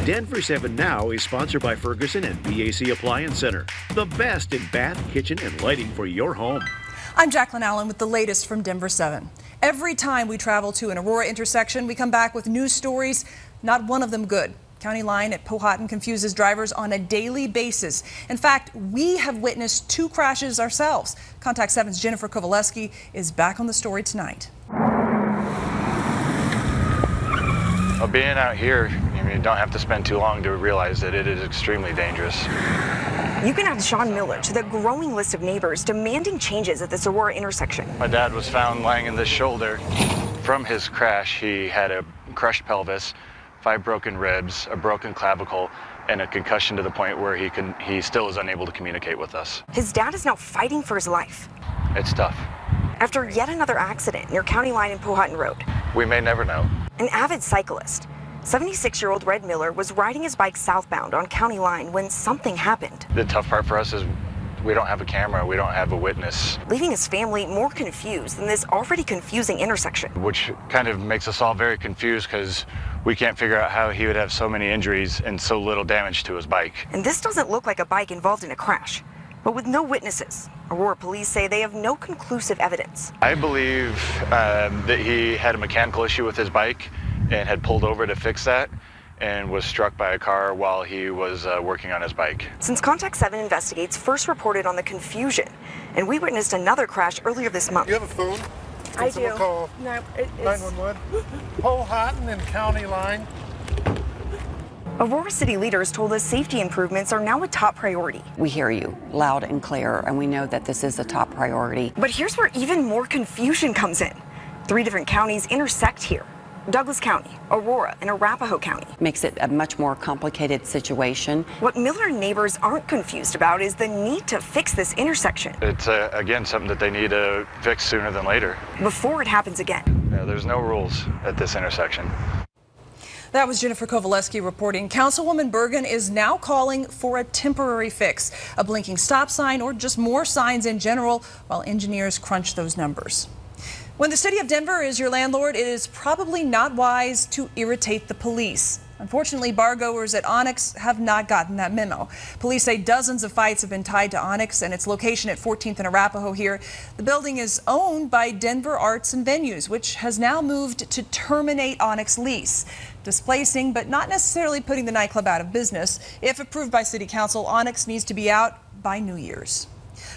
Denver 7 Now is sponsored by Ferguson and BAC Appliance Center, the best in bath, kitchen, and lighting for your home. I'm Jacqueline Allen with the latest from Denver 7. Every time we travel to an Aurora intersection, we come back with news stories, not one of them good. County line at Powhatan confuses drivers on a daily basis. In fact, we have witnessed 2 crashes ourselves. Contact 7's Jennifer Kovaleski is back on the story tonight. Well, being out here, you don't have to spend too long to realize that it is extremely dangerous. You can add Sean Miller to the growing list of neighbors demanding changes at this Aurora intersection. My dad was found lying in the shoulder. From his crash, he had a crushed pelvis, 5 broken ribs, a broken clavicle, and a concussion to the point where he still is unable to communicate with us. His dad is now fighting for his life. It's tough. After yet another accident near County Line and Powhatan Road. We may never know. An avid cyclist, 76-year-old Red Miller, was riding his bike southbound on County Line when something happened. The tough part for us is we don't have a camera, we don't have a witness. Leaving his family more confused than this already confusing intersection. Which kind of makes us all very confused because we can't figure out how he would have so many injuries and so little damage to his bike. And this doesn't look like a bike involved in a crash. But with no witnesses, Aurora police say they have no conclusive evidence. I believe that he had a mechanical issue with his bike and had pulled over to fix that and was struck by a car while he was working on his bike. Since Contact 7 Investigates first reported on the confusion, and we witnessed another crash earlier this month. You have a phone? I do. Call no, 911. Powhatan and County Line. Aurora City leaders told us safety improvements are now a top priority. We hear you loud and clear, and we know that this is a top priority. But here's where even more confusion comes in. 3 different counties intersect here. Douglas County, Aurora, and Arapahoe County. Makes it a much more complicated situation. What Miller neighbors aren't confused about is the need to fix this intersection. It's, again, something that they need to fix sooner than later. Before it happens again. There's no rules at this intersection. That was Jennifer Kovaleski reporting. Councilwoman Bergen is now calling for a temporary fix, a blinking stop sign, or just more signs in general, while engineers crunch those numbers. When the city of Denver is your landlord, it is probably not wise to irritate the police. Unfortunately, bar-goers at Onyx have not gotten that memo. Police say dozens of fights have been tied to Onyx and its location at 14th and Arapahoe here. The building is owned by Denver Arts and Venues, which has now moved to terminate Onyx lease, displacing but not necessarily putting the nightclub out of business. If approved by City Council, Onyx needs to be out by New Year's.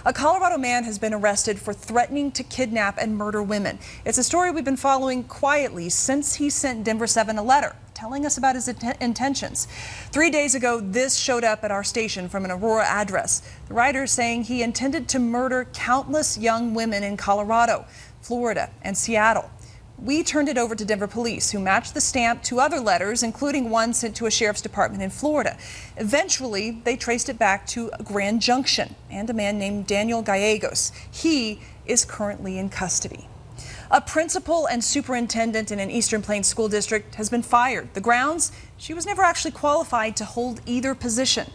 A Colorado man has been arrested for threatening to kidnap and murder women. It's a story we've been following quietly since he sent Denver 7 a letter telling us about his intentions. 3 days ago, this showed up at our station from an Aurora address. The writer is saying he intended to murder countless young women in Colorado, Florida, and Seattle. We turned it over to Denver police, who matched the stamp to other letters, including one sent to a sheriff's department in Florida. Eventually, they traced it back to Grand Junction and a man named Daniel Gallegos. He is currently in custody. A principal and superintendent in an Eastern Plains school district has been fired. The grounds, she was never actually qualified to hold either position.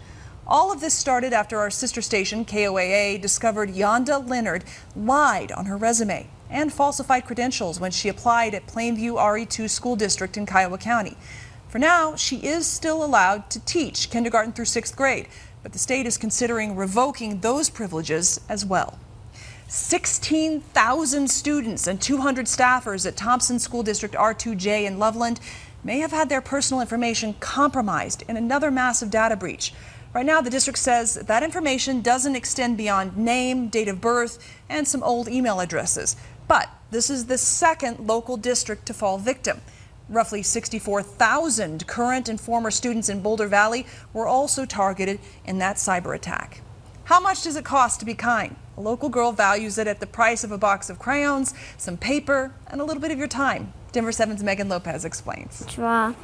All of this started after our sister station, KOAA, discovered Yonda Leonard lied on her resume and falsified credentials when she applied at Plainview RE2 School District in Kiowa County. For now, she is still allowed to teach kindergarten through 6th grade, but the state is considering revoking those privileges as well. 16,000 students and 200 staffers at Thompson School District R2J in Loveland may have had their personal information compromised in another massive data breach. Right now, the district says that information doesn't extend beyond name, date of birth, and some old email addresses. But this is the second local district to fall victim. Roughly 64,000 current and former students in Boulder Valley were also targeted in that cyber attack. How much does it cost to be kind? A local girl values it at the price of a box of crayons, some paper, and a little bit of your time. Denver 7's Megan Lopez explains. Draw me.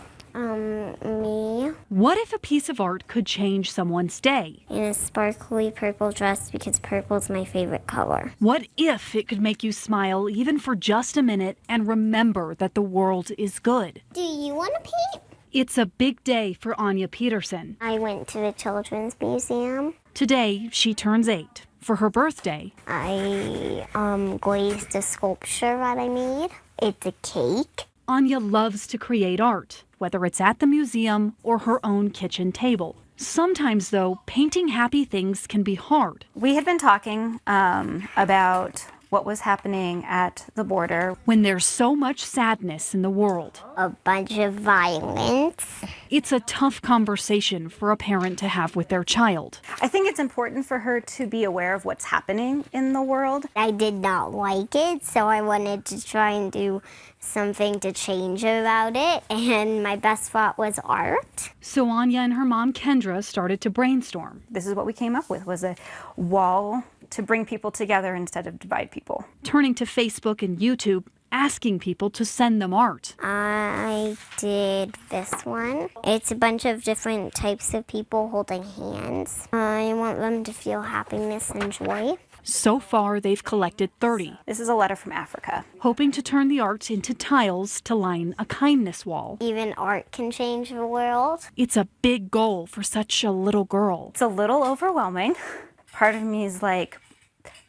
What if a piece of art could change someone's day? In a sparkly purple dress because purple is my favorite color. What if it could make you smile even for just a minute and remember that the world is good? Do you want to paint? It's a big day for Anya Peterson. I went to the Children's Museum. Today, she turns 8. For her birthday, I glazed a sculpture that I made. It's a cake. Anya loves to create art, whether it's at the museum or her own kitchen table. Sometimes, though, painting happy things can be hard. We had been talking about what was happening at the border. When there's so much sadness in the world, A bunch of violence. it's a tough conversation for a parent to have with their child. I think it's important for her to be aware of what's happening in the world. I did not like it, so I wanted to try and do something to change about it, and my best thought was art. So Anya and her mom Kendra started to brainstorm. This is what we came up with, was a wall to bring people together instead of divide people. Turning to Facebook and YouTube, asking people to send them art. I did this one. It's a bunch of different types of people holding hands. I want them to feel happiness and joy. So far, they've collected 30, This is a letter from Africa. hoping to turn the art into tiles to line a kindness wall. Even art can change the world. It's a big goal for such a little girl. It's a little overwhelming. Part of me is like,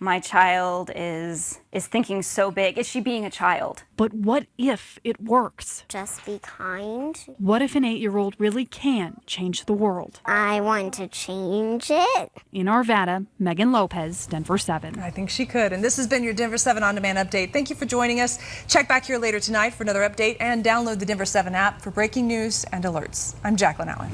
my child is thinking so big. Is she being a child? But what if it works? Just be kind. What if an 8-year-old really can change the world? I want to change it. In Arvada, Megan Lopez, Denver 7. I think she could. And this has been your Denver 7 On Demand update. Thank you for joining us. Check back here later tonight for another update and download the Denver 7 app for breaking news and alerts. I'm Jacqueline Allen.